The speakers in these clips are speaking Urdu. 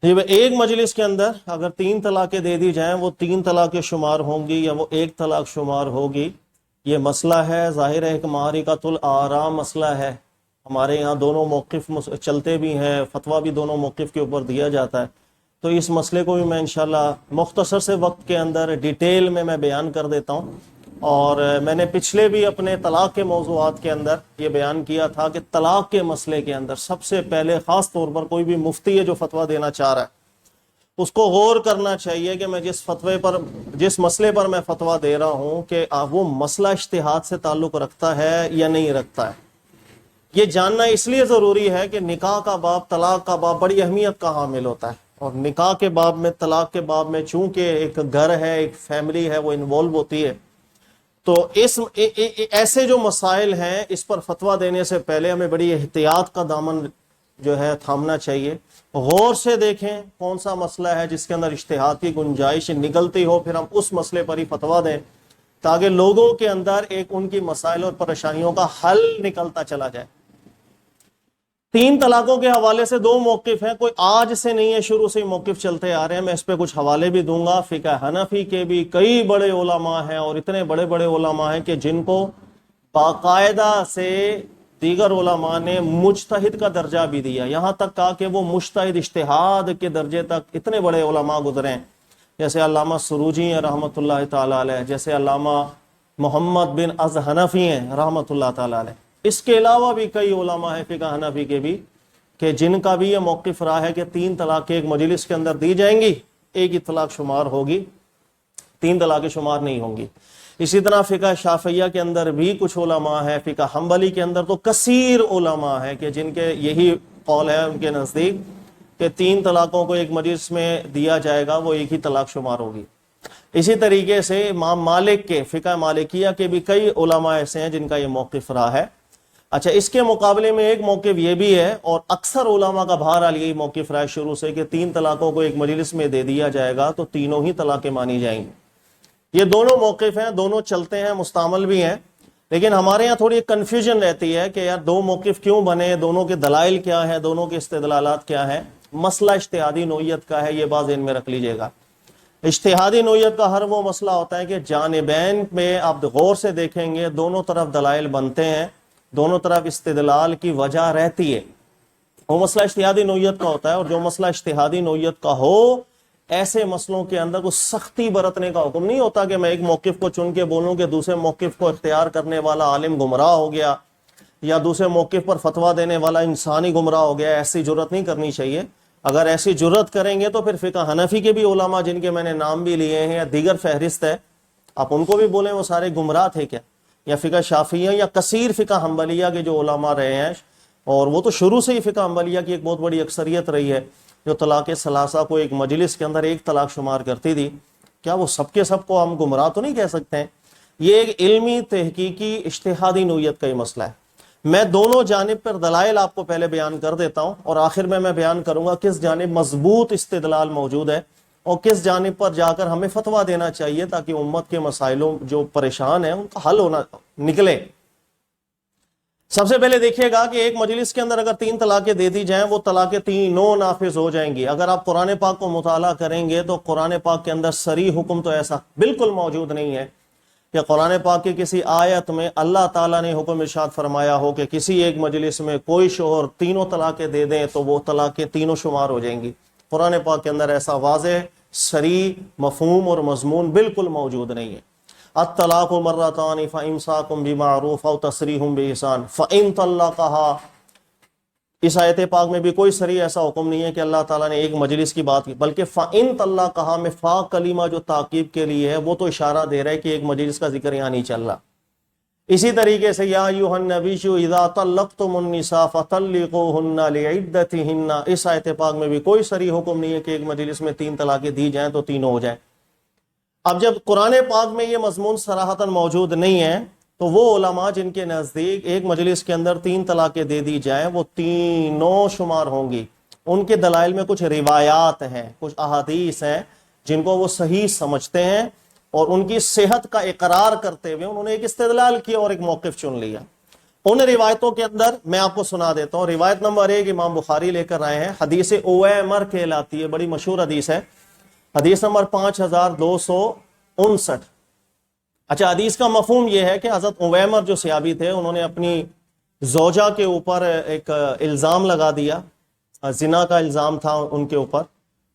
ایک مجلس کے اندر اگر 3 طلاقیں دے دی جائیں وہ 3 طلاقیں شمار ہوں گی یا وہ 1 طلاق شمار ہوگی، یہ مسئلہ ہے ظاہر ہے کہ معرکۃ الآراء مسئلہ ہے۔ ہمارے یہاں دونوں موقف چلتے بھی ہیں، فتویٰ بھی دونوں موقف کے اوپر دیا جاتا ہے، تو اس مسئلے کو بھی میں انشاءاللہ مختصر سے وقت کے اندر ڈیٹیل میں بیان کر دیتا ہوں۔ اور میں نے پچھلے بھی اپنے طلاق کے موضوعات کے اندر یہ بیان کیا تھا کہ طلاق کے مسئلے کے اندر سب سے پہلے خاص طور پر کوئی بھی مفتی ہے جو فتویٰ دینا چاہ رہا ہے اس کو غور کرنا چاہیے کہ میں جس مسئلے پر میں فتویٰ دے رہا ہوں کہ وہ مسئلہ اجتہاد سے تعلق رکھتا ہے یا نہیں رکھتا ہے۔ یہ جاننا اس لیے ضروری ہے کہ نکاح کا باب، طلاق کا باب بڑی اہمیت کا حامل ہوتا ہے، اور نکاح کے باب میں، طلاق کے باب میں چونکہ ایک گھر ہے، ایک فیملی ہے، وہ انوالو ہوتی ہے، تو ایسے جو مسائل ہیں اس پر فتویٰ دینے سے پہلے ہمیں بڑی احتیاط کا دامن جو ہے تھامنا چاہیے۔ غور سے دیکھیں کون سا مسئلہ ہے جس کے اندر اجتہاد کی گنجائش نکلتی ہو، پھر ہم اس مسئلے پر ہی فتویٰ دیں تاکہ لوگوں کے اندر ایک ان کی مسائل اور پریشانیوں کا حل نکلتا چلا جائے۔ 3 طلاقوں کے حوالے سے 2 موقف ہیں، کوئی آج سے نہیں ہے، شروع سے ہی موقف چلتے آ رہے ہیں۔ میں اس پہ کچھ حوالے بھی دوں گا۔ فقہ حنفی کے بھی کئی بڑے علماء ہیں، اور اتنے بڑے بڑے علماء ہیں کہ جن کو باقاعدہ سے دیگر علماء نے مجتہد کا درجہ بھی دیا، یہاں تک کہا کہ وہ مجتہد اجتہاد کے درجے تک اتنے بڑے علماء گزرے ہیں، جیسے علامہ سروجی ہیں رحمۃ اللہ تعالی علیہ، جیسے علامہ محمد بن از حنفی ہیں رحمۃ اللہ تعالی علیہ۔ اس کے علاوہ بھی کئی علماء ہیں فقہ حنفی کے بھی کہ جن کا بھی یہ موقف رہا ہے کہ 3 طلاقیں ایک مجلس کے اندر دی جائیں گی، 1 ہی طلاق شمار ہوگی، 3 طلاقیں شمار نہیں ہوں گی۔ اسی طرح فقہ شافعیہ کے اندر بھی کچھ علماء ہیں، فقہ حنبلی کے اندر تو کثیر علماء ہیں کہ جن کے یہی قول ہے ان کے نزدیک کہ 3 طلاقوں کو ایک مجلس میں دیا جائے گا، وہ 1 ہی طلاق شمار ہوگی۔ اسی طریقے سے امام مالک کے، فقہ مالکیہ کے بھی کئی علماء ایسے ہیں جن کا یہ موقف رہا ہے۔ اچھا، اس کے مقابلے میں ایک موقف یہ بھی ہے، اور اکثر علماء کا بہرحال یہی موقف رہا ہے شروع سے، کہ 3 طلاقوں کو ایک مجلس میں دے دیا جائے گا تو تینوں ہی طلاقیں مانی جائیں گی۔ یہ دونوں موقف ہیں، دونوں چلتے ہیں، مستعمل بھی ہیں، لیکن ہمارے یہاں تھوڑی کنفیوژن رہتی ہے کہ یار 2 موقف کیوں بنے، دونوں کے دلائل کیا ہیں، دونوں کے استدلالات کیا ہیں۔ مسئلہ اجتہادی نوعیت کا ہے، یہ بات ذہن میں رکھ لیجئے گا۔ اجتہادی نوعیت کا ہر وہ مسئلہ ہوتا ہے کہ جانبین میں آپ غور سے دیکھیں گے دونوں طرف دلائل بنتے ہیں، دونوں طرف استدلال کی وجہ رہتی ہے، وہ مسئلہ اجتہادی نوعیت کا ہوتا ہے۔ اور جو مسئلہ اجتہادی نوعیت کا ہو، ایسے مسئلوں کے اندر کوئی سختی برتنے کا حکم نہیں ہوتا کہ میں ایک موقف کو چن کے بولوں کہ دوسرے موقف کو اختیار کرنے والا عالم گمراہ ہو گیا، یا دوسرے موقف پر فتویٰ دینے والا انسانی گمراہ ہو گیا۔ ایسی جرت نہیں کرنی چاہیے۔ اگر ایسی جرت کریں گے تو پھر فقہ حنفی کے بھی علماء جن کے میں نے نام بھی لیے ہیں یا دیگر فہرست ہے، آپ ان کو بھی بولیں وہ سارے گمراہ تھے کیا؟ یا فقہ شافعیہ یا کثیر فقہ حنبلیہ کے جو علماء رہے ہیں، اور وہ تو شروع سے ہی فقہ حنبلیہ کی ایک بہت بڑی اکثریت رہی ہے جو طلاق ثلاثہ کو ایک مجلس کے اندر 1 طلاق شمار کرتی تھی، کیا وہ سب کے سب کو ہم گمراہ تو نہیں کہہ سکتے ہیں؟ یہ ایک علمی تحقیقی اجتہادی نوعیت کا ہی مسئلہ ہے۔ میں دونوں جانب پر دلائل آپ کو پہلے بیان کر دیتا ہوں، اور آخر میں بیان کروں گا کس جانب مضبوط استدلال موجود ہے اور کس جانب پر جا کر ہمیں فتویٰ دینا چاہیے تاکہ امت کے مسائلوں جو پریشان ہیں ان کا حل ہونا نکلے۔ سب سے پہلے دیکھیے گا کہ ایک مجلس کے اندر اگر 3 طلاقیں دے دی جائیں، وہ طلاقیں تینوں نافذ ہو جائیں گی۔ اگر آپ قرآن پاک کو مطالعہ کریں گے تو قرآن پاک کے اندر صریح حکم تو ایسا بالکل موجود نہیں ہے کہ قرآن پاک کی کسی آیت میں اللہ تعالیٰ نے حکم ارشاد فرمایا ہو کہ کسی ایک مجلس میں کوئی شوہر 3 طلاقیں دے دیں تو وہ طلاقیں تینوں شمار ہو جائیں گی۔ قرآن پاک کے اندر ایسا واضح، صریح مفہوم اور مضمون بالکل موجود نہیں ہے۔ الطلاق مرتان فامساک بمعروف او تسریح باحسان فان طلقها، اس آیت پاک میں بھی کوئی صریح ایسا حکم نہیں ہے کہ اللہ تعالیٰ نے ایک مجلس کی بات کی، بلکہ فان طلقها میں فا کلمہ جو تعقیب کے لیے ہے وہ تو اشارہ دے رہا ہے کہ ایک مجلس کا ذکر یہاں نہیں چل رہا۔ اسی طریقے سے یا ایھا النبی اذا طلقتم النساء فطلقوهن لعدتهن، اس آیت پاک میں بھی کوئی صریح حکم نہیں ہے کہ ایک مجلس میں 3 طلاقیں دی جائیں تو تینوں ہو جائیں۔ اب جب قرآن پاک میں یہ مضمون صراحتاً موجود نہیں ہے تو وہ علماء جن کے نزدیک ایک مجلس کے اندر 3 طلاقیں دے دی جائیں وہ تینوں شمار ہوں گی، ان کے دلائل میں کچھ روایات ہیں، کچھ احادیث ہیں جن کو وہ صحیح سمجھتے ہیں، اور ان کی صحت کا اقرار کرتے ہوئے انہوں نے ایک استدلال کیا اور ایک موقف چن لیا۔ ان روایتوں کے اندر میں آپ کو سنا دیتا ہوں. روایت نمبر 1 امام بخاری لے کر آئے ہیں, حدیث اویمر کہلاتی ہے, بڑی مشہور حدیث ہے, حدیث نمبر 5259. اچھا, حدیث کا مفہوم یہ ہے کہ حضرت اویمر جو صحابی تھے, انہوں نے اپنی زوجہ کے اوپر ایک الزام لگا دیا, زنا کا الزام تھا ان کے اوپر.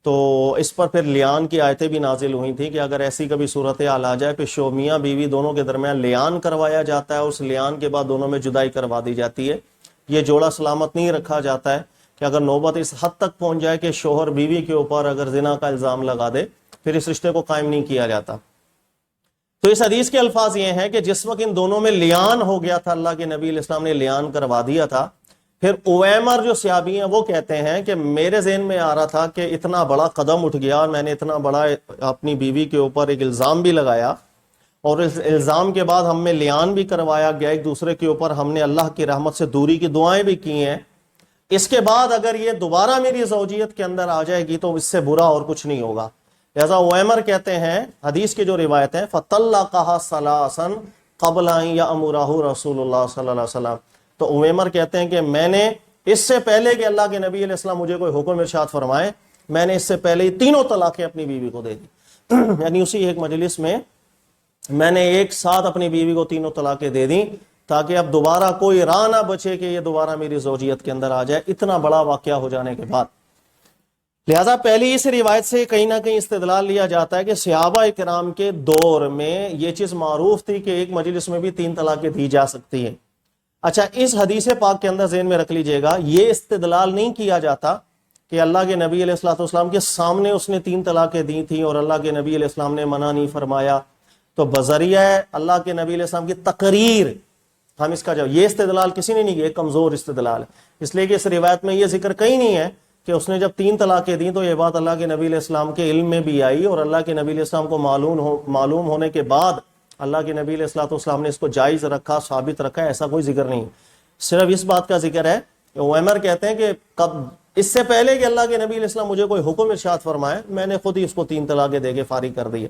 تو اس پر پھر لیان کی آیتیں بھی نازل ہوئی تھیں کہ اگر ایسی کبھی صورتحال آ جائے کہ میاں بیوی دونوں کے درمیان لیان کروایا جاتا ہے, اس لیان کے بعد دونوں میں جدائی کروا دی جاتی ہے, یہ جوڑا سلامت نہیں رکھا جاتا ہے کہ اگر نوبت اس حد تک پہنچ جائے کہ شوہر بیوی کے اوپر اگر زنا کا الزام لگا دے, پھر اس رشتے کو قائم نہیں کیا جاتا. تو اس حدیث کے الفاظ یہ ہیں کہ جس وقت ان دونوں میں لیان ہو گیا تھا, اللہ کے نبی علیہ السلام نے لیان کروا دیا تھا, پھر اویمر جو صحابی ہیں وہ کہتے ہیں کہ میرے ذہن میں آ رہا تھا کہ اتنا بڑا قدم اٹھ گیا اور میں نے اتنا بڑا اپنی بیوی کے اوپر ایک الزام بھی لگایا, اور اس الزام کے بعد ہم میں لیان بھی کروایا گیا ایک دوسرے کے اوپر, ہم نے اللہ کی رحمت سے دوری کی دعائیں بھی کی ہیں. اس کے بعد اگر یہ دوبارہ میری زوجیت کے اندر آ جائے گی تو اس سے برا اور کچھ نہیں ہوگا. لہذا اویمر کہتے ہیں, حدیث کی جو روایت ہے, فَطَلَّقَهَا ثَلَاثًا قَبْلَ أَن يَأْمُرَهُ رسول اللہ صلی اللہ علیہ وسلم. تو اویمر کہتے ہیں کہ میں نے اس سے پہلے کہ اللہ کے نبی علیہ السلام مجھے کوئی حکم ارشاد فرمائے, میں نے اس سے پہلے ہی 3 طلاقیں اپنی بیوی کو دے دی. یعنی اسی ایک مجلس میں میں نے ایک ساتھ اپنی بیوی کو 3 طلاقیں دے دیں, تاکہ اب دوبارہ کوئی راہ نہ بچے کہ یہ دوبارہ میری زوجیت کے اندر آ جائے, اتنا بڑا واقعہ ہو جانے کے بعد. لہذا پہلی اس روایت سے کہیں نہ کہیں استدلال لیا جاتا ہے کہ صحابہ کرام کے دور میں یہ چیز معروف تھی کہ ایک مجلس میں بھی 3 طلاقیں دی جا سکتی ہیں. اچھا, اس حدیث پاک کے اندر ذہن میں رکھ لیجئے گا, یہ استدلال نہیں کیا جاتا کہ اللہ کے نبی علیہ الصلوۃ والسلام کے سامنے اس نے 3 طلاقیں دی تھیں اور اللہ کے نبی علیہ السلام نے منع نہیں فرمایا, تو بذریعہ اللہ کے نبی علیہ السلام کی تقریر ہم اس کا جواب, یہ استدلال کسی نے نہیں کیا, کمزور استدلال ہے. اس لیے کہ اس روایت میں یہ ذکر کہیں نہیں ہے کہ اس نے جب 3 طلاقیں دیں تو یہ بات اللہ کے نبی علیہ السلام کے علم میں بھی آئی اور اللہ کے نبی علیہ السلام کو معلوم ہونے کے بعد اللہ کے نبی علیہ السلام نے اس کو جائز رکھا, ثابت رکھا, ایسا کوئی ذکر نہیں. صرف اس بات کا ذکر ہے کہ اویمر کہتے ہیں کہ اس سے پہلے کہ اللہ کے نبی علیہ السلام مجھے کوئی حکم ارشاد فرمائے, میں نے خود ہی اس کو 3 طلاقیں دے کے فارغ کر دی ہے.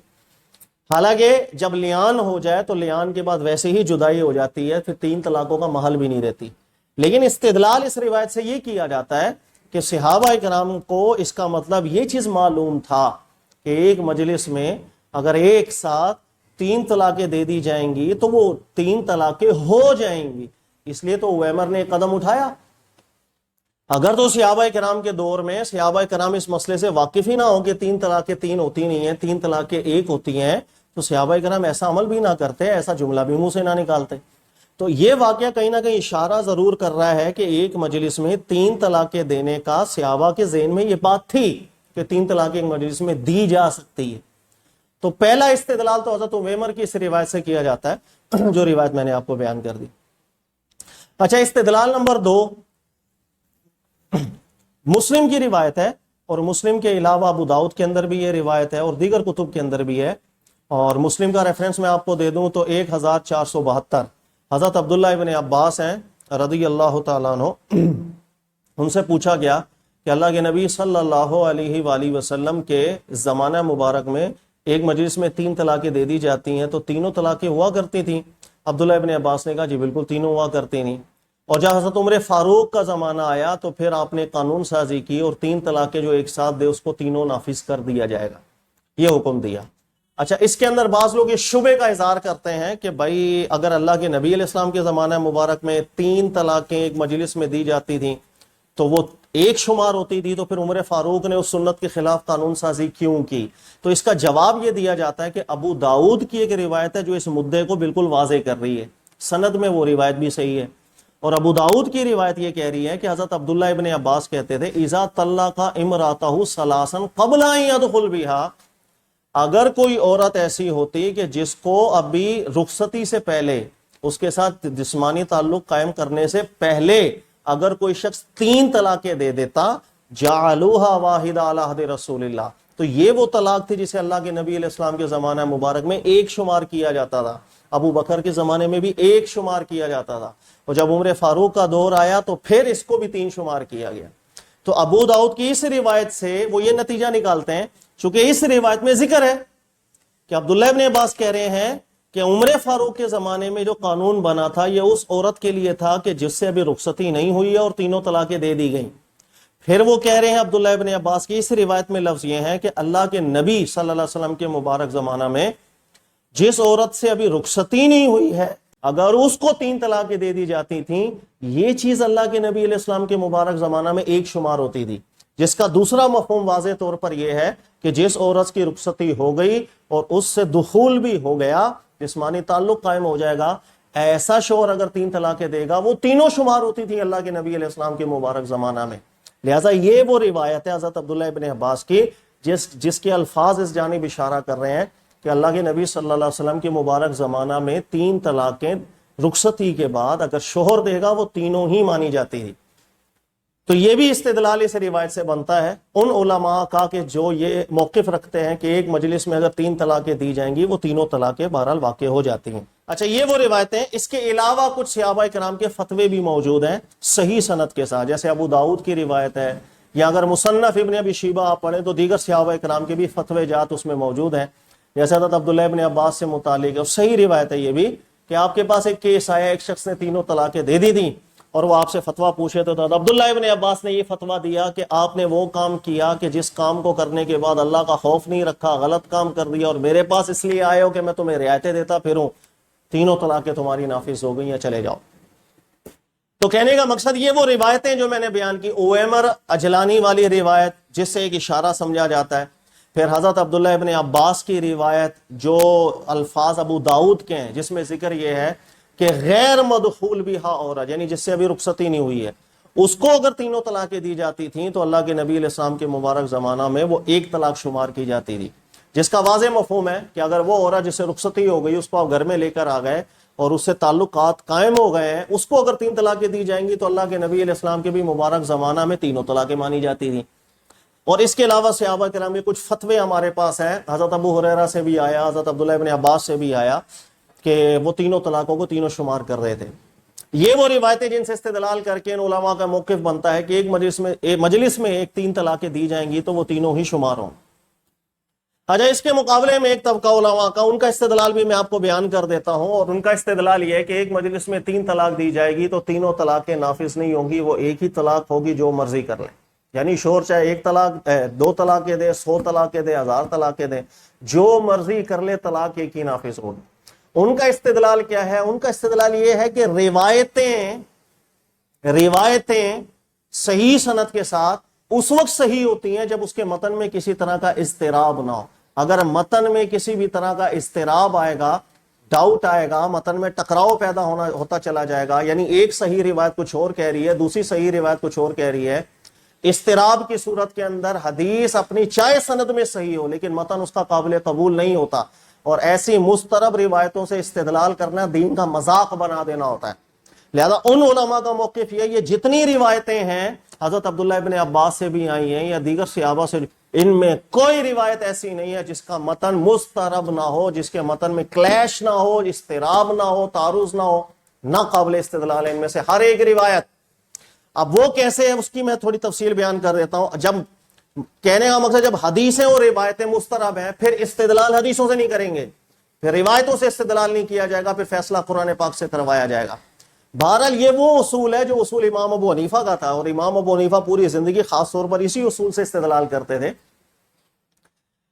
حالانکہ جب لیان ہو جائے تو لیان کے بعد ویسے ہی جدائی ہو جاتی ہے, پھر 3 طلاقوں کا محل بھی نہیں رہتی. لیکن استدلال اس روایت سے یہ کیا جاتا ہے کہ صحابہ کرام کو اس کا مطلب یہ چیز معلوم تھا کہ ایک مجلس میں اگر ایک ساتھ 3 طلاقیں دے دی جائیں گی تو وہ 3 طلاقیں ہو جائیں گی, اس لیے تو اویمر نے ایک قدم اٹھایا. اگر تو صحابہ کرام کے دور میں صحابہ کرام اس مسئلے سے واقف ہی نہ ہو کہ 3 طلاقیں 3 ہوتی نہیں ہیں, 3 طلاقیں 1 ہوتی ہیں, تو صحابہ کرام ایسا عمل بھی نہ کرتے, ایسا جملہ بھی منہ سے نہ نکالتے. تو یہ واقعہ کہیں نہ کہیں اشارہ ضرور کر رہا ہے کہ ایک مجلس میں 3 طلاقیں دینے کا صحابہ کے ذہن میں یہ بات تھی کہ 3 طلاقیں ایک مجلس میں دی جا سکتی ہے. تو پہلا استدلال تو حضرت اویمر کی اس روایت سے کیا جاتا ہے جو روایت میں نے آپ کو بیان کر دی. اچھا, استدلال نمبر 2 مسلم کی روایت ہے, اور مسلم کے علاوہ ابو داؤد کے اندر بھی یہ روایت ہے اور دیگر کتب کے اندر بھی ہے, اور مسلم کا ریفرنس میں آپ کو دے دوں تو 1472. حضرت عبداللہ ابن عباس ہیں رضی اللہ تعالیٰ عنہ, ان سے پوچھا گیا کہ اللہ کے نبی صلی اللہ علیہ وآلہ وسلم کے زمانہ مبارک میں ایک مجلس میں 3 طلاقیں دے دی جاتی ہیں, تو تینوں طلاقیں ہوا کرتی تھیں؟ عبداللہ ابن عباس نے کہا جی بالکل, تینوں ہوا کرتی نہیں. اور جب حضرت عمر فاروق کا زمانہ آیا تو پھر آپ نے قانون سازی کی اور 3 طلاقیں جو ایک ساتھ دے اس کو تینوں نافذ کر دیا جائے گا, یہ حکم دیا. اچھا, اس کے اندر بعض لوگ یہ شبے کا اظہار کرتے ہیں کہ بھائی اگر اللہ کے نبی علیہ السلام کے زمانہ مبارک میں 3 طلاقیں ایک مجلس میں دی جاتی تھیں تو وہ 1 شمار ہوتی تھی, تو پھر عمر فاروق نے اس سنت کے خلاف قانون سازی کیوں کی؟ تو اس کا جواب یہ دیا جاتا ہے کہ ابو داؤد کی ایک روایت ہے جو اس مدعے کو بالکل واضح کر رہی ہے, سند میں وہ روایت بھی صحیح ہے. اور ابو داؤد کی روایت یہ کہہ رہی ہے کہ حضرت عبداللہ ابن عباس کہتے تھے اذا طلق امرأته ثلاثا قبل ان يدخل بها, اگر کوئی عورت ایسی ہوتی کہ جس کو ابھی رخصتی سے پہلے, اس کے ساتھ جسمانی تعلق قائم کرنے سے پہلے اگر کوئی شخص 3 طلاقیں دے دیتا, جعلوها واحدہ علی عہد رسول اللہ, تو یہ وہ طلاق تھی جسے اللہ کے نبی علیہ السلام کے زمانہ مبارک میں 1 شمار کیا جاتا تھا, ابو بکر کے زمانے میں بھی 1 شمار کیا جاتا تھا, اور جب عمر فاروق کا دور آیا تو پھر اس کو بھی 3 شمار کیا گیا. تو ابو داؤد کی اس روایت سے وہ یہ نتیجہ نکالتے ہیں, چونکہ اس روایت میں ذکر ہے کہ عبداللہ ابن عباس کہہ رہے ہیں کہ عمر فاروق کے زمانے میں جو قانون بنا تھا یہ اس عورت کے لیے تھا کہ جس سے ابھی رخصتی نہیں ہوئی ہے اور تینوں طلاقیں دے دی گئیں. پھر وہ کہہ رہے ہیں عبداللہ ابن عباس کی اس روایت میں لفظ یہ ہے کہ اللہ کے نبی صلی اللہ علیہ وسلم کے مبارک زمانہ میں جس عورت سے ابھی رخصتی نہیں ہوئی ہے اگر اس کو 3 طلاقیں دے دی جاتی تھیں یہ چیز اللہ کے نبی علیہ السلام کے مبارک زمانہ میں ایک شمار ہوتی تھی. جس کا دوسرا مفہوم واضح طور پر یہ ہے کہ جس عورت کی رخصتی ہو گئی اور اس سے دخول بھی ہو گیا جسمانی تعلق قائم ہو جائے گا ایسا شوہر اگر 3 طلاقیں دے گا وہ تینوں شمار ہوتی تھی اللہ کے نبی علیہ السلام کے مبارک زمانہ میں. لہٰذا یہ وہ روایت ہے حضرت عبداللہ ابن عباس کی جس کے الفاظ اس جانب اشارہ کر رہے ہیں کہ اللہ کے نبی صلی اللہ علیہ وسلم کے مبارک زمانہ میں 3 طلاقیں رخصتی کے بعد اگر شوہر دے گا وہ تینوں ہی مانی جاتی تھی. تو یہ بھی استدلال اس روایت سے بنتا ہے ان علماء کا کہ جو یہ موقف رکھتے ہیں کہ ایک مجلس میں اگر 3 طلاقیں دی جائیں گی وہ تینوں طلاقیں بہرحال واقع ہو جاتی ہیں. اچھا یہ وہ روایتیں. اس کے علاوہ کچھ صحابہ کرام کے فتوے بھی موجود ہیں صحیح سند کے ساتھ جیسے ابو داؤد کی روایت ہے یا اگر مصنف ابن ابی شیبہ آپ پڑھیں تو دیگر صحابہ کرام کے بھی فتوے جات اس میں موجود ہیں. جیسے حضرت عبداللہ ابن عباس سے متعلق ہے صحیح روایت ہے یہ بھی کہ آپ کے پاس ایک کیس آیا ایک شخص نے تینوں طلاقیں دے دی تھیں اور وہ آپ سے فتویٰ پوچھے تو عبداللہ ابن عباس نے یہ فتویٰ دیا کہ آپ نے وہ کام کیا کہ جس کام کو کرنے کے بعد اللہ کا خوف نہیں رکھا غلط کام کر دیا اور میرے پاس اس لیے آئے ہو کہ میں تمہیں رعایتیں دیتا پھروں تینوں طلاقیں تمہاری نافذ ہو گئی یا چلے جاؤ. تو کہنے کا مقصد یہ وہ روایتیں جو میں نے بیان کی اویمر اجلانی والی روایت جس سے ایک اشارہ سمجھا جاتا ہے پھر حضرت عبداللہ ابن عباس کی روایت جو الفاظ ابو داؤد کے ہیں جس میں ذکر یہ ہے کہ غیر مدخول بہا عورت یعنی جس سے ابھی رخصتی نہیں ہوئی ہے اس کو اگر تینوں طلاقیں دی جاتی تھیں تو اللہ کے نبی علیہ السلام کے مبارک زمانہ میں وہ 1 طلاق شمار کی جاتی تھی. جس کا واضح مفہوم ہے کہ اگر وہ عورت جس سے رخصتی ہو گئی اس کو آپ گھر میں لے کر آ گئے اور اس سے تعلقات قائم ہو گئے ہیں اس کو اگر 3 طلاقیں دی جائیں گی تو اللہ کے نبی علیہ السلام کے بھی مبارک زمانہ میں تینوں طلاقیں مانی جاتی تھیں. اور اس کے علاوہ صحابہ کرام کے کچھ فتوے ہمارے پاس ہیں حضرت ابو ہریرہ سے بھی آیا حضرت عبداللہ ابن عباس سے بھی آیا کہ وہ تینوں طلاقوں کو تینوں شمار کر رہے تھے. یہ وہ روایتیں جن سے استدلال کر کے ان علماء کا موقف بنتا ہے کہ ایک مجلس میں 3 طلاقیں دی جائیں گی تو وہ تینوں ہی شمار ہوں. اچھا اس کے مقابلے میں ایک طبقہ علماء کا ان کا استدلال بھی میں آپ کو بیان کر دیتا ہوں اور ان کا استدلال یہ ہے کہ ایک مجلس میں 3 طلاق دی جائے گی تو تینوں طلاقیں نافذ نہیں ہوں گی وہ ایک ہی طلاق ہوگی جو مرضی کر لیں. یعنی شوہر چاہے 1 طلاق 2 طلاقیں دے 100 طلاقیں دے 1000 طلاقیں دے جو مرضی کر لے طلاق ایک ہی نافذ ہوگی. ان کا استدلال کیا ہے؟ ان کا استدلال یہ ہے کہ روایتیں صحیح سند کے ساتھ اس وقت صحیح ہوتی ہیں جب اس کے متن میں کسی طرح کا اضطراب نہ ہو. اگر متن میں کسی بھی طرح کا اضطراب آئے گا ڈاؤٹ آئے گا متن میں ٹکراؤ پیدا ہوتا چلا جائے گا یعنی ایک صحیح روایت کچھ اور کہہ رہی ہے دوسری صحیح روایت کچھ اور کہہ رہی ہے اضطراب کی صورت کے اندر حدیث اپنی چاہے سند میں صحیح ہو لیکن متن اس کا قابل قبول نہیں ہوتا اور ایسی مضطرب روایتوں سے استدلال کرنا دین کا مذاق بنا دینا ہوتا ہے. لہذا ان علماء کا موقف یہ جتنی روایتیں ہیں حضرت عبداللہ ابن عباس سے بھی آئی ہیں یا دیگر صحابہ سے ان میں کوئی روایت ایسی نہیں ہے جس کا متن مضطرب نہ ہو جس کے متن میں کلیش نہ ہو اضطراب نہ ہو تعارض نہ ہو نہ قابل استدلال ہے ان میں سے ہر ایک روایت. اب وہ کیسے ہے اس کی میں تھوڑی تفصیل بیان کر دیتا ہوں. جب کہنے کا مقصد جب حدیثیں اور روایتیں مضطرب ہیں پھر استدلال حدیثوں سے نہیں کریں گے پھر روایتوں سے استدلال نہیں کیا جائے گا پھر فیصلہ قرآن پاک سے کروایا جائے گا. بہرحال یہ وہ اصول ہے جو اصول امام ابو حنیفہ کا تھا اور امام ابو حنیفہ پوری زندگی خاص طور پر اسی اصول سے استدلال کرتے تھے.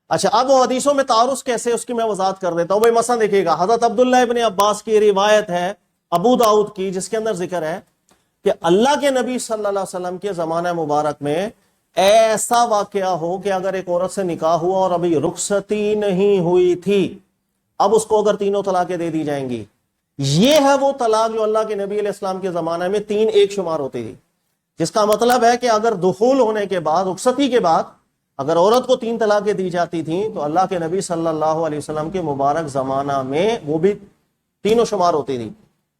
اچھا اب وہ حدیثوں میں تعارض کیسے اس کی میں وضاحت کر دیتا ہوں. بھائی مثلا دیکھیے گا حضرت عبداللہ ابن عباس کی روایت ہے ابو داؤد کی جس کے اندر ذکر ہے کہ اللہ کے نبی صلی اللہ علیہ وسلم کے زمانہ مبارک میں ایسا واقعہ ہو کہ اگر ایک عورت سے نکاح ہوا اور ابھی رخصتی نہیں ہوئی تھی اب اس کو اگر تینوں طلاقیں دے دی جائیں گی یہ ہے وہ طلاق جو اللہ کے نبی علیہ السلام کے زمانے میں 3 ایک شمار ہوتی تھی. جس کا مطلب ہے کہ اگر دخول ہونے کے بعد رخصتی کے بعد اگر عورت کو 3 طلاقیں دی جاتی تھیں تو اللہ کے نبی صلی اللہ علیہ وسلم کے مبارک زمانہ میں وہ بھی تینوں شمار ہوتی تھی.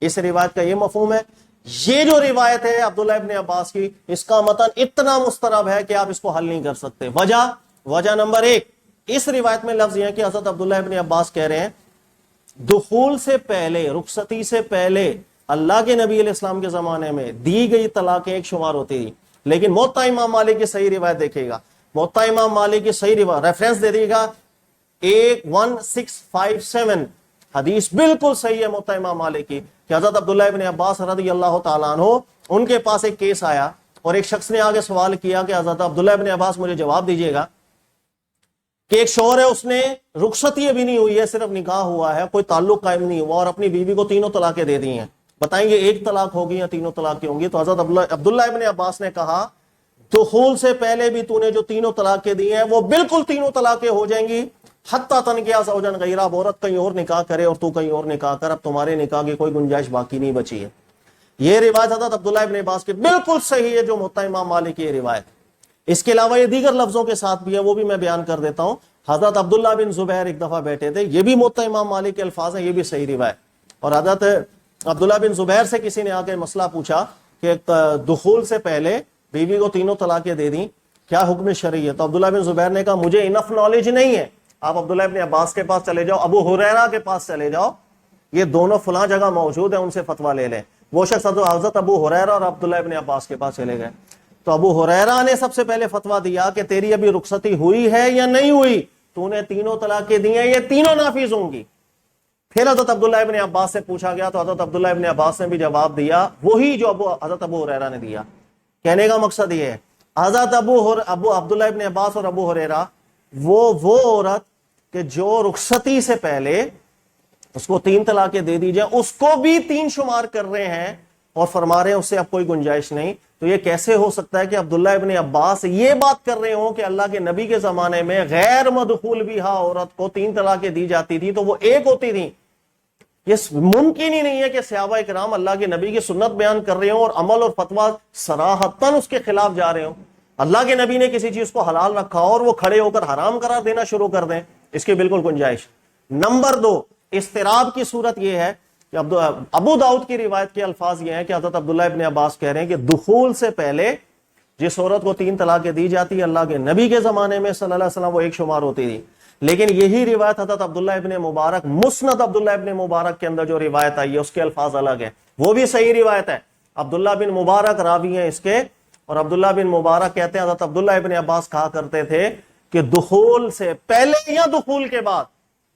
اس روایت کا یہ مفہوم ہے. یہ جو روایت ہے عبداللہ ابن عباس کی اس کا متن اتنا مضطرب ہے کہ آپ اس کو حل نہیں کر سکتے. وجہ نمبر 1 اس روایت میں لفظ یہ ہے کہ حضرت عبداللہ ابن عباس کہہ رہے ہیں دخول سے پہلے رخصتی سے پہلے اللہ کے نبی علیہ السلام کے زمانے میں دی گئی طلاقیں ایک شمار ہوتی تھی. لیکن موطا امام مالک کی صحیح روایت دیکھے گا موطا امام مالک کی صحیح روایت ریفرنس دے دیے گا 1657 حدیث بالکل صحیح ہے موطا امام مالک کی کہ حضرت عبداللہ ابن عباس رضی اللہ تعالیٰ عنہ ان کے پاس ایک کیس آیا اور ایک شخص نے آگے سوال کیا کہ حضرت عبداللہ ابن عباس مجھے جواب دیجیے گا کہ ایک شوہر ہے، اس نے رخصتی ابھی نہیں ہوئی ہے، صرف نکاح ہوا ہے، کوئی تعلق قائم نہیں ہوا اور اپنی بیوی کو تینوں طلاقیں دے دی ہیں، بتائیں گے ایک طلاق ہوگی یا تینوں طلاقیں ہوں گی؟ تو حضرت عبداللہ ابن عباس نے کہا دخول سے پہلے بھی تو نے جو تینوں طلاقیں دی ہیں وہ بالکل تینوں طلاقیں ہو جائیں گی، حتیٰ تنکیہ زوجن غیرہ، عورت کہیں اور نکاح کرے اور تو کہیں اور نکاح کر، اب تمہارے نکاح کی کوئی گنجائش باقی نہیں بچی ہے۔ یہ روایت حضرت عبداللہ ابن عباس کی بالکل صحیح ہے جو موطا امام مالک کی روایت۔ اس کے علاوہ یہ دیگر لفظوں کے ساتھ بھی ہے، وہ بھی میں بیان کر دیتا ہوں۔ حضرت عبداللہ بن زبیر ایک دفعہ بیٹھے تھے، یہ بھی موطا امام مالک کے الفاظ ہیں، یہ بھی صحیح روایت۔ اور حضرت عبداللہ بن زبیر سے کسی نے آ کے مسئلہ پوچھا کہ دخول سے پہلے بیوی کو تینوں طلاقیں دے دیں، کیا حکم شرعی ہے؟ تو عبداللہ بن زبیر نے کہا مجھے انف نالج نہیں ہے، آپ عبداللہ ابن عباس کے پاس چلے جاؤ، ابو ہریرہ کے پاس چلے جاؤ، یہ دونوں فلاں جگہ موجود ہیں، ان سے فتویٰ لے لیں۔ وہ شخص حضرت ابو ہریرہ اور عبداللہ ابن عباس کے پاس چلے گئے، تو ابو ہریرہ نے سب سے پہلے فتویٰ دیا کہ تیری ابھی رخصتی ہوئی ہے یا نہیں ہوئی، تو نے تینوں طلاقیں دی ہیں، یہ تینوں نافذ ہوں گی۔ پھر حضرت عبداللہ ابن عباس سے پوچھا گیا تو حضرت عبداللہ ابن عباس نے بھی جواب دیا وہی جو حضرت ابو ہریرہ نے دیا۔ کہنے کا مقصد یہ ہے حضرت ابو عبداللہ ابن عباس اور ابو ہریرہ وہ عورت کہ جو رخصتی سے پہلے اس کو تین طلاقیں دے دی جائیں، اس کو بھی تین شمار کر رہے ہیں اور فرما رہے ہیں اس سے اب کوئی گنجائش نہیں، تو یہ کیسے ہو سکتا ہے کہ عبداللہ ابن عباس یہ بات کر رہے ہوں کہ اللہ کے نبی کے زمانے میں غیر مدخول بیہا عورت کو تین طلاقیں دی جاتی تھی تو وہ ایک ہوتی تھی؟ یہ ممکن ہی نہیں ہے کہ صحابہ کرام اللہ کے نبی کی سنت بیان کر رہے ہوں اور عمل اور فتویٰ صراحتاً اس کے خلاف جا رہے ہوں۔ اللہ کے نبی نے کسی چیز کو حلال رکھا اور وہ کھڑے ہو کر حرام قرار دینا شروع کر دیں، اس کی بالکل گنجائش۔ نمبر 2، اضطراب کی صورت یہ ہے کہ ابو داؤد کی روایت کے الفاظ یہ ہیں کہ حضرت عبداللہ ابن عباس کہہ رہے ہیں کہ دخول سے پہلے جس عورت کو تین طلاقیں دی جاتی اللہ کے نبی کے زمانے میں صلی اللہ علیہ وسلم وہ ایک شمار ہوتی تھی، لیکن یہی روایت حضرت عبداللہ ابن مبارک مسند عبداللہ ابن مبارک کے اندر جو روایت آئی ہے اس کے الفاظ الگ ہیں، وہ بھی صحیح روایت ہے۔ عبداللہ بن مبارک راوی ہیں اس کے، اور عبداللہ بن مبارک کہتے ہیں حضرت عبداللہ ابن عباس کہا کرتے تھے کہ دخول سے پہلے یا دخول کے بعد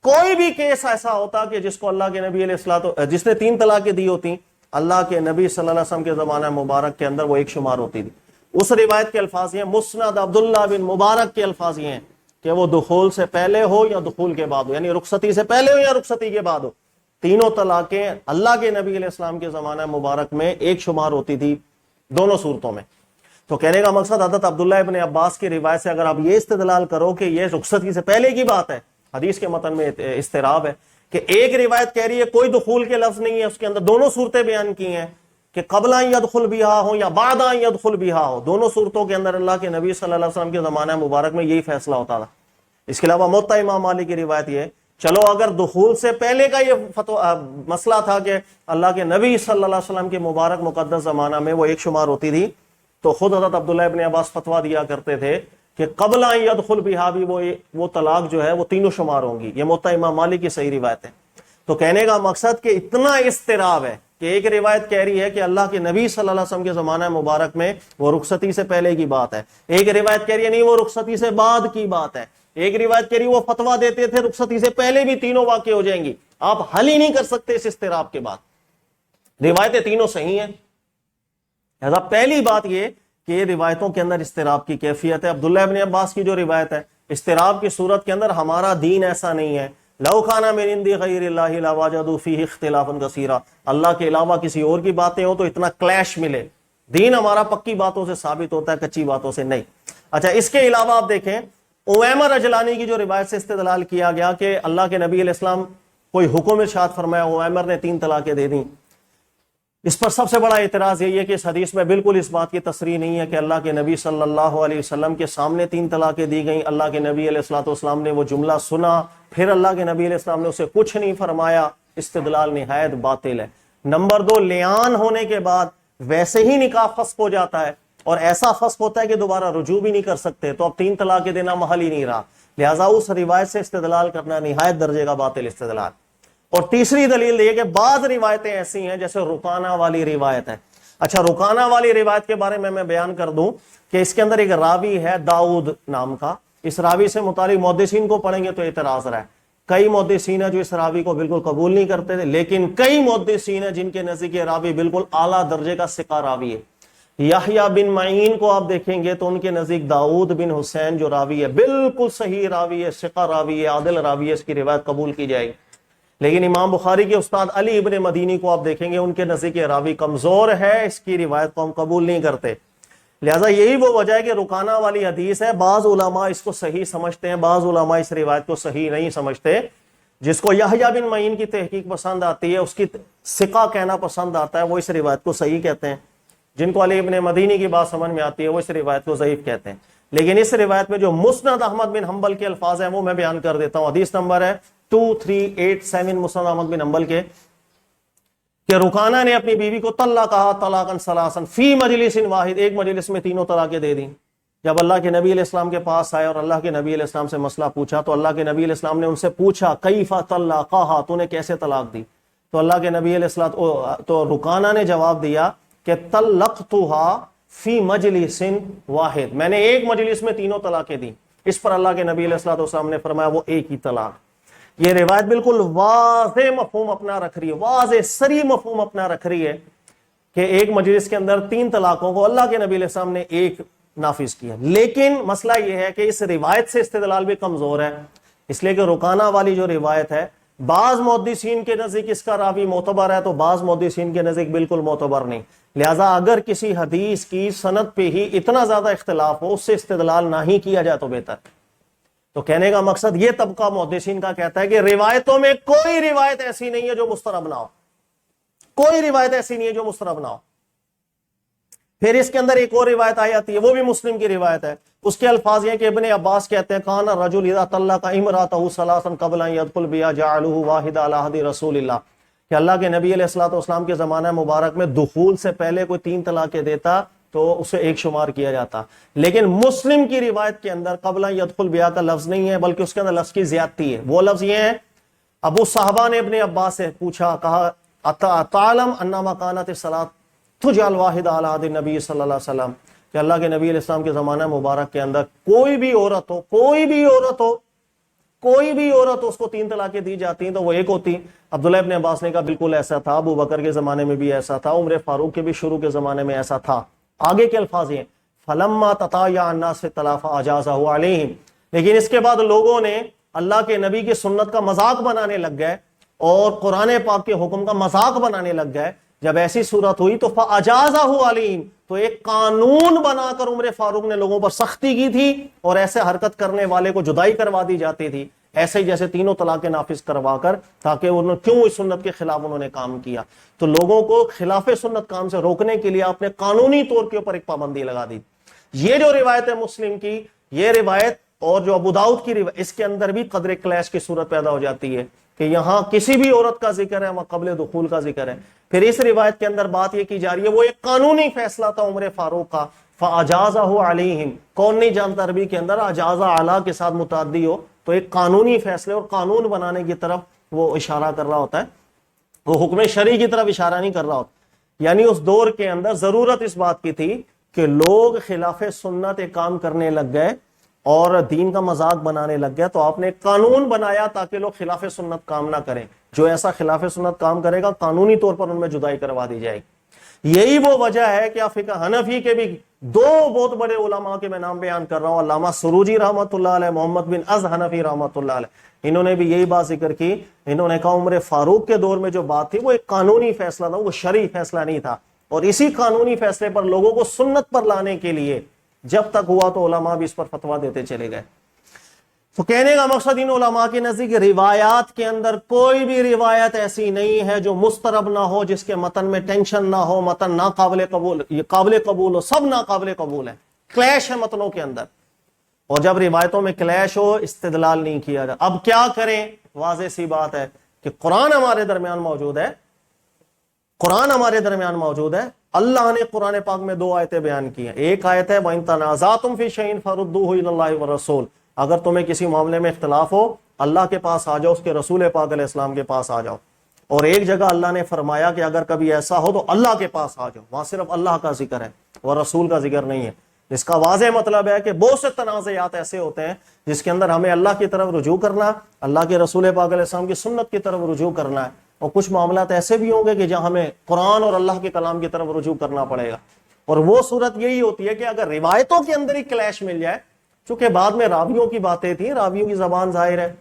کوئی بھی کیس ایسا ہوتا کہ جس کو اللہ کے نبی علیہ الصلوۃ جس نے تین طلاقیں دی ہوتی، اللہ کے نبی صلی اللہ علیہ وسلم کے زمانہ مبارک کے اندر وہ ایک شمار ہوتی تھی۔ اس روایت کے الفاظ یہ ہیں، مسند عبداللہ بن مبارک کے الفاظ یہ ہیں کہ وہ دخول سے پہلے ہو یا دخول کے بعد ہو، یعنی رخصتی سے پہلے ہو یا رخصتی کے بعد ہو، تینوں طلاقیں اللہ کے نبی علیہ السلام کے زمانہ مبارک میں ایک شمار ہوتی تھی دونوں صورتوں میں۔ تو کہنے کا مقصد حضرت عبداللہ ابن عباس کی روایت سے اگر آپ یہ استدلال کرو کہ یہ رخصتی سے پہلے کی بات ہے، حدیث کے متن میں اضطراب ہے کہ ایک روایت کہہ رہی ہے کوئی دخول کے لفظ نہیں ہے، اس کے اندر دونوں صورتیں بیان کی ہیں کہ قبل ان یدخل بہا ہو یا بعد ان یدخل بہا ہو، دونوں صورتوں کے اندر اللہ کے نبی صلی اللہ علیہ وسلم کے زمانہ مبارک میں یہی فیصلہ ہوتا تھا۔ اس کے علاوہ موطا امام مالک کی روایت یہ ہے، چلو اگر دخول سے پہلے کا یہ مسئلہ تھا کہ اللہ کے نبی صلی اللہ علیہ وسلم کے مبارک مقدس زمانہ میں وہ ایک شمار ہوتی تھی، تو خود حضرت عبداللہ ابن عباس فتویٰ دیا کرتے تھے کہ قبل ان یدخل بہا بھی وہ طلاق جو ہے وہ تینوں شمار ہوں گی۔ یہ موطا امام مالک کی صحیح روایت ہے۔ تو کہنے کا مقصد کہ اتنا اضطراب ہے کہ ایک روایت کہہ رہی ہے کہ اللہ کے نبی صلی اللہ علیہ وسلم کے زمانہ مبارک میں وہ رخصتی سے پہلے کی بات ہے، ایک روایت کہہ رہی ہے نہیں وہ رخصتی سے بعد کی بات ہے، ایک روایت کہہ رہی ہے وہ فتویٰ دیتے تھے رخصتی سے پہلے بھی تینوں واقع ہو جائیں گی۔ آپ حل ہی نہیں کر سکتے اس اضطراب کے بعد، روایتیں تینوں صحیح ہیں۔ لہذا پہلی بات یہ کہ یہ روایتوں کے اندر اضطراب کی کیفیت ہے۔ عبداللہ ابن عباس کی جو روایت ہے، اضطراب کی صورت کے اندر ہمارا دین ایسا نہیں ہے، لو کان من عند غیر اللہ لوجدوا فیہ اختلافا کثیرا، اللہ کے علاوہ کسی اور کی باتیں ہوں تو اتنا کلیش ملے۔ دین ہمارا پکی باتوں سے ثابت ہوتا ہے، کچی باتوں سے نہیں۔ اچھا، اس کے علاوہ آپ دیکھیں اویمر اجلانی کی جو روایت سے استدلال کیا گیا کہ اللہ کے نبی علیہ السلام کوئی حکم ارشاد فرمایا، اویمر نے تین طلاقیں دے دیں، اس پر سب سے بڑا اعتراض یہی ہے کہ اس حدیث میں بالکل اس بات کی تصریح نہیں ہے کہ اللہ کے نبی صلی اللہ علیہ وسلم کے سامنے تین طلاقیں دی گئیں، اللہ کے نبی علیہ الصلوۃ والسلام نے وہ جملہ سنا، پھر اللہ کے نبی علیہ السلام نے اسے کچھ نہیں فرمایا۔ استدلال نہایت باطل ہے۔ نمبر 2، لیان ہونے کے بعد ویسے ہی نکاح فسخ ہو جاتا ہے اور ایسا فسخ ہوتا ہے کہ دوبارہ رجوع بھی نہیں کر سکتے، تو اب تین طلاقیں دینا محل ہی نہیں رہا، لہٰذا اس روایت سے استدلال کرنا نہایت درجے کا باطل استدلال۔ اور تیسری دلیل یہ کہ بعض روایتیں ایسی ہیں جیسے رکانہ والی روایت ہے۔ اچھا، رکانہ والی روایت کے بارے میں بیان کر دوں کہ اس کے اندر ایک راوی ہے داؤد نام کا، اس راوی سے متعلق محدثین کو پڑھیں گے تو اعتراض رہا ہے کئی محدثین ہیں جو اس راوی کو بالکل قبول نہیں کرتے تھے، لیکن کئی محدثین ہیں جن کے نزدیک یہ راوی بالکل اعلیٰ درجے کا ثقہ راوی ہے۔ یحییٰ بن معین کو آپ دیکھیں گے تو ان کے نزدیک داؤد بن حسین جو راوی ہے بالکل صحیح راوی ہے، ثقہ راوی ہے، عادل راوی ہے، اس کی روایت قبول کی جائے گی۔ لیکن امام بخاری کے استاد علی ابن مدینی کو آپ دیکھیں گے ان کے نزدیک یہ راوی کمزور ہے، اس کی روایت کو ہم قبول نہیں کرتے۔ لہٰذا یہی وہ وجہ ہے کہ رکانہ والی حدیث ہے، بعض علماء اس کو صحیح سمجھتے ہیں، بعض علماء اس روایت کو صحیح نہیں سمجھتے۔ جس کو یحییٰ بن معین کی تحقیق پسند آتی ہے، اس کی ثقہ کہنا پسند آتا ہے، وہ اس روایت کو صحیح کہتے ہیں۔ جن کو علی ابن مدینی کی بات سمجھ میں آتی ہے وہ اس روایت کو ضعیف کہتے ہیں۔ لیکن اس روایت میں جو مسند احمد بن حنبل کے الفاظ ہیں وہ میں بیان کر دیتا ہوں۔ حدیث نمبر ہے 2387 مسند احمد بن حنبل کے، کہ رکانہ نے اپنی بیوی کو طلق کہا طلاقا ثلاثا فی مجلس واحد، ایک مجلس میں تینوں طلاقیں دے دیں۔ جب اللہ کے نبی علیہ السلام کے پاس آئے اور اللہ کے نبی علیہ السلام سے مسئلہ پوچھا تو اللہ کے نبی علیہ السلام نے ان سے پوچھا کیف طلقها، تو نے کیسے طلاق دی؟ تو اللہ کے نبی علیہ السلام تو رکانہ نے جواب دیا کہ طلقتها فی مجلس واحد، میں نے ایک مجلس میں تینوں طلاقیں دی۔ اس پر اللہ کے نبی علیہ السلام نے فرمایا وہ ایک ہی طلاق۔ یہ روایت بالکل واضح مفہوم اپنا رکھ رہی ہے، واضح صریح مفہوم اپنا رکھ رہی ہے کہ ایک مجلس کے اندر تین طلاقوں کو اللہ کے نبی علیہ السلام نے ایک نافذ کیا۔ لیکن مسئلہ یہ ہے کہ اس روایت سے استدلال بھی کمزور ہے، اس لیے کہ رکانہ والی جو روایت ہے بعض محدثین کے نزدیک اس کا راوی معتبر ہے تو بعض محدثین کے نزدیک بالکل معتبر نہیں۔ لہٰذا اگر کسی حدیث کی سند پہ ہی اتنا زیادہ اختلاف ہو، اس سے استدلال نہ ہی کیا جائے تو بہتر۔ تو کہنے کا مقصد یہ طبقہ محدثین کا کہتا ہے کہ روایتوں میں کوئی روایت ایسی نہیں ہے جو مسترب نہ ہو، کوئی روایت ایسی نہیں ہے جو مسترب نہ ہو۔ پھر اس کے اندر ایک اور روایت آئی آتی ہے، وہ بھی مسلم کی روایت ہے، اس کے الفاظ یہ کہ ابن عباس کہتے ہیں کان الرجل اذا طلق امرأته ثلاثا قبل ان يدخل بها جعله واحدا على عهد رسول اللہ، کہ اللہ کے نبی علیہ الصلوۃ والسلام کے زمانہ مبارک میں دخول سے پہلے کوئی تین طلاقیں دیتا تو اسے ایک شمار کیا جاتا۔ لیکن مسلم کی روایت کے اندر قبل ان يدخل بها کا لفظ نہیں ہے، بلکہ اس کے اندر لفظ کی زیادتی ہے۔ وہ لفظ یہ ہے، ابو صحابہ نے ابن عباس سے پوچھا، کہا تعلم انما كانت الصلاۃ تجعل واحد علی عہد النبی صلی اللہ علیہ وسلم، کہ اللہ کے نبی علیہ السلام کے زمانہ مبارک کے اندر کوئی بھی عورت ہو، کوئی بھی عورت ہو، کوئی بھی عورت ہو، اس کو تین طلاقیں دی جاتی ہیں تو وہ ایک ہوتی۔ عبداللہ ابن عباس نے کہا بالکل ایسا تھا، ابو بکر کے زمانے میں بھی ایسا تھا، عمر فاروق کے بھی شروع کے زمانے میں ایسا تھا۔ آگے کے الفاظ ہیں فلما تطايع الناس في الطلاق اجازه عليهم، لیکن اس کے بعد لوگوں نے اللہ کے نبی کی سنت کا مذاق بنانے لگ گئے اور قرآن پاک کے حکم کا مذاق بنانے لگ گئے۔ جب ایسی صورت ہوئی تو فاجازه عليهم، تو ایک قانون بنا کر عمر فاروق نے لوگوں پر سختی کی تھی اور ایسے حرکت کرنے والے کو جدائی کروا دی جاتی تھی، ایسے ہی جیسے تینوں طلاقیں نافذ کروا کر، تاکہ انہوں کیوں اس سنت کے خلاف انہوں نے کام کیا۔ تو لوگوں کو خلاف سنت کام سے روکنے کے لیے آپ نے قانونی طور کے اوپر ایک پابندی لگا دی۔ یہ جو روایت ہے مسلم کی، یہ روایت اور جو ابو داؤد کی روایت، اس کے اندر بھی قدر کلیش کی صورت پیدا ہو جاتی ہے کہ یہاں کسی بھی عورت کا ذکر ہے، وہاں قبل دخول کا ذکر ہے۔ پھر اس روایت کے اندر بات یہ کی جا رہی ہے وہ ایک قانونی فیصلہ تھا عمر فاروق کا، فاجازہ علیہم، کون نہیں جانتا عربی کے اندر اجازہ اعلیٰ کے ساتھ متعدی ہو تو ایک قانونی فیصلے اور قانون بنانے کی طرف وہ اشارہ کر رہا ہوتا ہے، وہ حکم شرعی کی طرف اشارہ نہیں کر رہا ہوتا۔ یعنی اس دور کے اندر ضرورت اس بات کی تھی کہ لوگ خلاف سنت ایک کام کرنے لگ گئے اور دین کا مذاق بنانے لگ گئے، تو آپ نے قانون بنایا تاکہ لوگ خلاف سنت کام نہ کریں۔ جو ایسا خلاف سنت کام کرے گا قانونی طور پر ان میں جدائی کروا دی جائے گی۔ یہی وہ وجہ ہے کہ فقہ حنفی کے بھی دو بہت بڑے علماء کے میں نام بیان کر رہا ہوں، علامہ سروجی رحمۃ اللہ علیہ، محمد بن از حنفی رحمۃ اللہ علیہ، انہوں نے بھی یہی بات ذکر کی۔ انہوں نے کہا عمر فاروق کے دور میں جو بات تھی وہ ایک قانونی فیصلہ تھا، وہ شرعی فیصلہ نہیں تھا، اور اسی قانونی فیصلے پر لوگوں کو سنت پر لانے کے لیے جب تک ہوا تو علماء بھی اس پر فتویٰ دیتے چلے گئے۔ تو کہنے کا مقصد ان علماء کے نزدیک روایات کے اندر کوئی بھی روایت ایسی نہیں ہے جو مسترب نہ ہو، جس کے متن میں ٹینشن نہ ہو، متن ناقابل قبول، یہ قابل قبول ہو، سب ناقابل قبول ہے، کلیش ہے متنوں کے اندر، اور جب روایتوں میں کلیش ہو استدلال نہیں کیا جائے۔ اب کیا کریں؟ واضح سی بات ہے کہ قرآن ہمارے درمیان موجود ہے، قرآن ہمارے درمیان موجود ہے۔ اللہ نے قرآن پاک میں دو آیتیں بیان کی ہیں، ایک آیت ہے وَإِن تَنَازَعْتُمْ فِي شَيْءٍ فَرُدُّوهُ إِلَى اللَّهِ وَالرَّسُولِ، اگر تمہیں کسی معاملے میں اختلاف ہو اللہ کے پاس آ جاؤ، اس کے رسول پاک علیہ السلام کے پاس آ جاؤ۔ اور ایک جگہ اللہ نے فرمایا کہ اگر کبھی ایسا ہو تو اللہ کے پاس آ جاؤ، وہاں صرف اللہ کا ذکر ہے اور رسول کا ذکر نہیں ہے۔ اس کا واضح مطلب ہے کہ بہت سے تنازعات ایسے ہوتے ہیں جس کے اندر ہمیں اللہ کی طرف رجوع کرنا، اللہ کے رسول پاک علیہ السلام کی سنت کی طرف رجوع کرنا ہے، اور کچھ معاملات ایسے بھی ہوں گے کہ جہاں ہمیں قرآن اور اللہ کے کلام کی طرف رجوع کرنا پڑے گا۔ اور وہ صورت یہی ہوتی ہے کہ اگر روایتوں کے اندر ہی کلیش مل جائے، چونکہ بعد میں راویوں کی باتیں تھیں، راویوں کی زبان ظاہر ہے،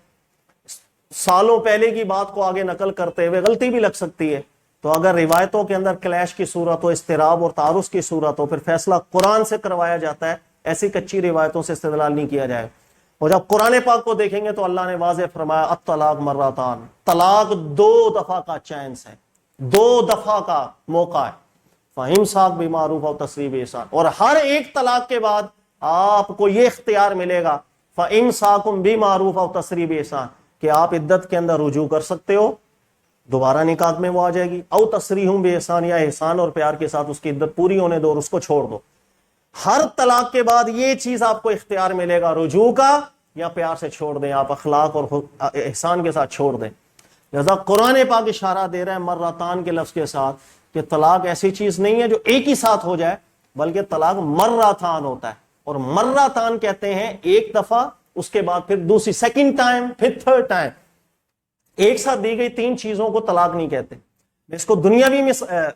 سالوں پہلے کی بات کو آگے نقل کرتے ہوئے غلطی بھی لگ سکتی ہے، تو اگر روایتوں کے اندر کلیش کی صورت ہو، اضطراب اور تعارض کی صورت ہو، پھر فیصلہ قرآن سے کروایا جاتا ہے، ایسی کچی روایتوں سے استدلال نہیں کیا جائے۔ اور جب قرآن پاک کو دیکھیں گے تو اللہ نے واضح فرمایا الطلاق مرتان، طلاق 2 دفعہ کا چانس ہے، 2 دفعہ کا موقع ہے، فَإِمْسَاكٌ بِمَعْرُوفٍ أَوْ تَسْرِيحٌ بِإِحْسَانٍ، اور ہر ایک طلاق کے بعد آپ کو یہ اختیار ملے گا فَإِمْسَاكٌ بِمَعْرُوفٍ أَوْ تَسْرِيحٌ بِإِحْسَانٍ کہ آپ عدت کے اندر رجوع کر سکتے ہو، دوبارہ نکاح میں وہ آ جائے گی، او تسریح بِإِحْسَان، یا احسان اور پیار کے ساتھ اس کی عدت پوری ہونے دو اور اس کو چھوڑ دو۔ ہر طلاق کے بعد یہ چیز آپ کو اختیار ملے گا، رجوع کا یا پیار سے چھوڑ دیں، آپ اخلاق اور احسان کے ساتھ چھوڑ دیں۔ لہذا قرآن پاک اشارہ دے رہا ہے مرتان کے لفظ کے ساتھ کہ طلاق ایسی چیز نہیں ہے جو ایک ہی ساتھ ہو جائے، بلکہ طلاق مرتان ہوتا ہے، اور مرتان کہتے ہیں ایک دفعہ، اس کے بعد پھر دوسری سیکنڈ ٹائم، پھر تھرڈ ٹائم، ایک ساتھ دی گئی 3 چیزوں کو طلاق نہیں کہتے۔ اس کو دنیاوی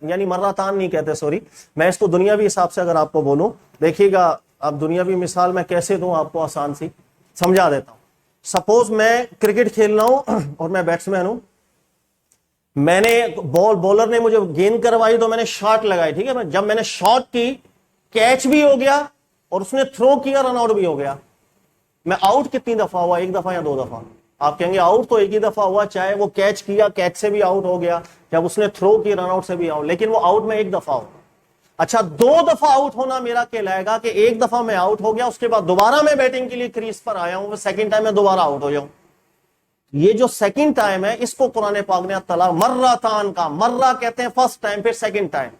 یعنی مرتان نہیں کہتے، سوری، میں اس کو دنیاوی حساب سے اگر آپ کو بولوں، دیکھیے گا اب دنیاوی مثال میں کیسے دوں آپ کو، آسان سی سمجھا دیتا ہوں۔ سپوز میں کرکٹ کھیل رہا ہوں اور میں بیٹسمین ہوں، میں نے بولر نے مجھے گیند کروائی تو میں نے شاٹ لگائی، ٹھیک ہے، جب میں نے شاٹ کی، کیچ بھی ہو گیا اور اس نے تھرو کیا، رن آؤٹ بھی ہو گیا، میں آؤٹ کتنی دفعہ ہوا، 1 دفعہ یا 2 دفعہ؟ آپ کہیں گے آؤٹ تو ایک ہی دفعہ ہوا، چاہے وہ کیچ کیا، کیچ سے بھی آؤٹ ہو گیا، جب اس نے تھرو کی، رن آؤٹ سے بھی آؤٹ، لیکن وہ آؤٹ میں 1 دفعہ ہو۔ اچھا 2 دفعہ آؤٹ ہونا میرا کہلائے گا کہ 1 دفعہ میں آؤٹ ہو گیا، اس کے بعد دوبارہ میں بیٹنگ کے لیے کریز پر آیا ہوں، سیکنڈ ٹائم میں دوبارہ آؤٹ ہو جاؤں۔ یہ جو سیکنڈ ٹائم ہے اس کو قرآن پاک نے طلاق مرتان کا، مرہ کہتے ہیں فرسٹ ٹائم، پھر سیکنڈ ٹائم،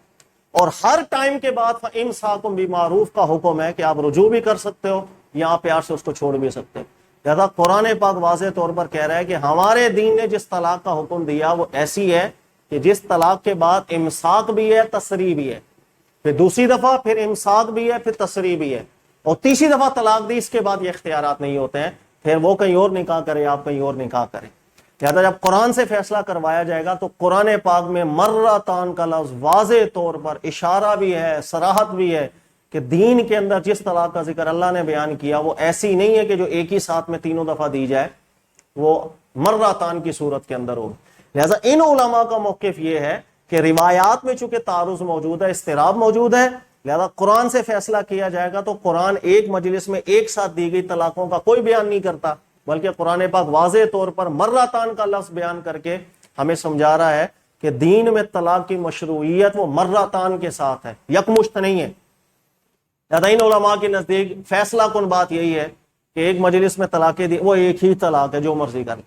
اور ہر ٹائم کے بعد فَإِمْسَاكٌ بِمَعْرُوف کا حکم ہے کہ آپ رجوع بھی کر سکتے ہو یا آپ پیار سے اس کو چھوڑ بھی سکتے ہو۔ لہذا قرآن پاک واضح طور پر کہہ رہا ہے کہ ہمارے دین نے جس طلاق کا حکم دیا وہ ایسی ہے کہ جس طلاق کے بعد امساک بھی ہے، تسریح بھی ہے، پھر دوسری دفعہ پھر امساک بھی ہے، پھر تسریح بھی ہے، اور تیسری دفعہ طلاق دی، اس کے بعد یہ اختیارات نہیں ہوتے ہیں، پھر وہ کہیں اور نکاح کرے، آپ کہیں اور نکاح کریں۔ لہذا جب قرآن سے فیصلہ کروایا جائے گا تو قرآن پاک میں مرتان کا لفظ واضح طور پر اشارہ بھی ہے، صراحت بھی ہے کہ دین کے اندر جس طلاق کا ذکر اللہ نے بیان کیا وہ ایسی نہیں ہے کہ جو ایک ہی ساتھ میں 3 دفعہ دی جائے، وہ مرتان کی صورت کے اندر ہوگی۔ لہذا ان علماء کا موقف یہ ہے کہ روایات میں چونکہ تعارض موجود ہے، اضطراب موجود ہے، لہذا قرآن سے فیصلہ کیا جائے گا تو قرآن ایک مجلس میں ایک ساتھ دی گئی طلاقوں کا کوئی بیان نہیں کرتا، بلکہ قرآن پاک واضح طور پر مرتان کا لفظ بیان کر کے ہمیں سمجھا رہا ہے کہ دین میں طلاق کی مشروعیت وہ مرتان کے ساتھ ہے، یکمشت نہیں ہے۔ لہذا ان علماء کے نزدیک فیصلہ کن بات یہی ہے کہ ایک مجلس میں طلاقیں دی، وہ ایک ہی طلاق ہے، جو مرضی کر۔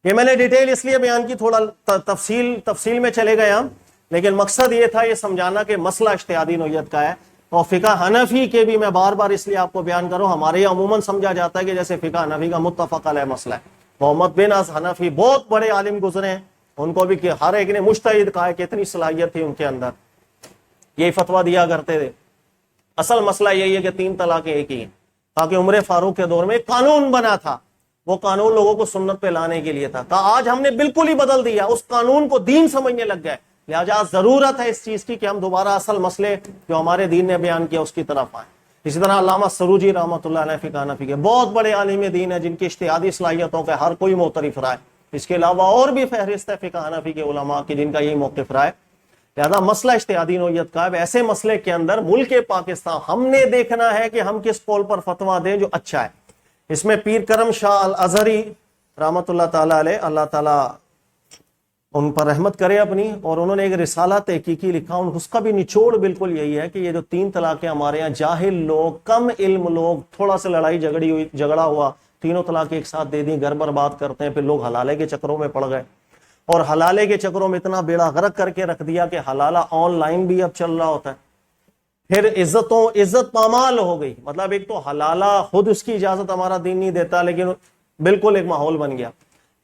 یہ میں نے ڈیٹیل اس لیے بیان کی، تھوڑا تفصیل میں چلے گئے ہم، لیکن مقصد یہ تھا یہ سمجھانا کہ مسئلہ اجتہادی نوعیت کا ہے، اور فقہ حنفی کے بھی میں بار بار اس لیے آپ کو بیان کروں، ہمارے یہ عموماً سمجھا جاتا ہے کہ جیسے فقہ حنفی کا متفق علیہ مسئلہ ہے۔ محمد بن از حنفی بہت بڑے عالم گزرے ہیں، ان کو بھی کہ ہر ایک نے مجتہد کہا ہے کہ اتنی صلاحیت تھی ان کے اندر، یہی فتویٰ دیا کرتے تھے۔ اصل مسئلہ یہی ہے کہ 3 طلاقیں ایک ہی ہیں، تاکہ عمر فاروق کے دور میں ایک قانون بنا تھا، وہ قانون لوگوں کو سنت پہ لانے کے لیے تھا، آج ہم نے بالکل ہی بدل دیا، اس قانون کو دین سمجھنے لگ گئے، لہذا ضرورت ہے اس چیز کی کہ ہم دوبارہ اصل مسئلے جو ہمارے دین نے بیان کیا اس کی طرف آئیں۔ اسی طرح علامہ سروجی رحمۃ اللہ علیہ فقہ حنفی کے بہت بڑے عالم دین ہیں جن کی اجتہادی صلاحیتوں کا ہر کوئی معترف رہا ہے، اس کے علاوہ اور بھی فہرست ہے فقہ حنفی کے علماء کی جن کا یہی موقف رہا ہے۔ لہذا مسئلہ اجتہادی نوعیت کا ہے، ایسے مسئلے کے اندر ملک پاکستان ہم نے دیکھنا ہے کہ ہم کس قول پر فتویٰ دیں جو اچھا ہے۔ اس میں پیر کرم شاہ الازہری رحمۃ اللہ تعالیٰ علیہ، اللہ تعالیٰ ان پر رحمت کرے اپنی، اور انہوں نے ایک رسالہ تحقیقی لکھا، اس کا بھی نچوڑ بالکل یہی ہے کہ یہ جو 3 طلاقیں ہمارے یہاں جاہل لوگ، کم علم لوگ، تھوڑا سا لڑائی جھگڑا ہوا، 3 طلاقیں ایک ساتھ دے دیں، گھر برباد کرتے ہیں، پھر لوگ حلالے کے چکروں میں پڑ گئے، اور حلالے کے چکروں میں اتنا بیڑا غرق کر کے رکھ دیا کہ حلالہ آن لائن بھی اب چل رہا ہوتا ہے، پھر عزت پامال ہو گئی، مطلب ایک تو حلالہ خود اس کی اجازت ہمارا دین نہیں دیتا، لیکن بالکل ایک ماحول بن گیا۔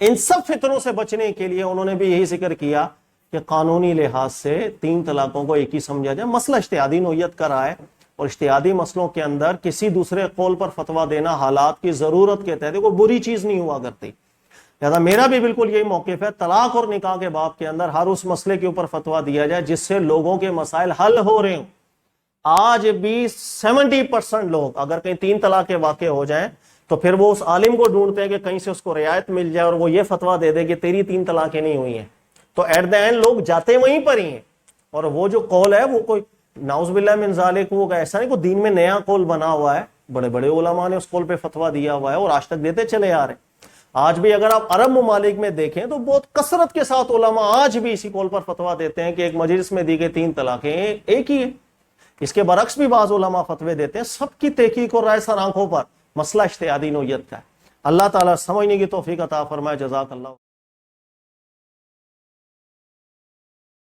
ان سب فتنوں سے بچنے کے لیے انہوں نے بھی یہی ذکر کیا کہ قانونی لحاظ سے 3 طلاقوں کو ایک ہی سمجھا جائے، مسئلہ اجتہادی نوعیت کا رہا ہے، اور اجتہادی مسئلوں کے اندر کسی دوسرے قول پر فتویٰ دینا حالات کی ضرورت کے تحت کوئی بری چیز نہیں ہوا کرتی. لہذا میرا بھی بالکل یہی موقف ہے, طلاق اور نکاح کے باب کے اندر ہر اس مسئلے کے اوپر فتویٰ دیا جائے جس سے لوگوں کے مسائل حل ہو رہے ہوں. آج بھی 70% لوگ اگر کہیں 3 طلاق کے واقع ہو جائیں تو پھر وہ اس عالم کو ڈھونڈتے ہیں کہ کہیں سے اس کو رعایت مل جائے اور وہ یہ فتویٰ دے دے کہ تیری 3 طلاقیں نہیں ہوئی ہیں. تو ایٹ دا اینڈ لوگ جاتے وہیں پر ہی ہیں, اور وہ جو قول ہے وہ کوئی نعوذ باللہ من ذالک, وہ ایسا نہیں کوئی دین میں نیا قول بنا ہوا ہے, بڑے بڑے علماء نے اس قول پہ فتویٰ دیا ہوا ہے اور آج تک دیتے چلے آ رہے ہیں. آج بھی اگر آپ عرب ممالک میں دیکھیں تو بہت کثرت کے ساتھ علماء آج بھی اسی قول پر فتویٰ دیتے ہیں کہ ایک مجلس میں دی گئی 3 طلاقیں ایک ہی ہے. اس کے برعکس بھی بعض علماء فتوے دیتے ہیں. سب کی تحقیق اور رائے سر آنکھوں پر, مسئلہ اجتہادی نوعیت کا ہے. اللہ تعالیٰ سمجھنے کی توفیق عطا فرمائے. جزاک اللہ.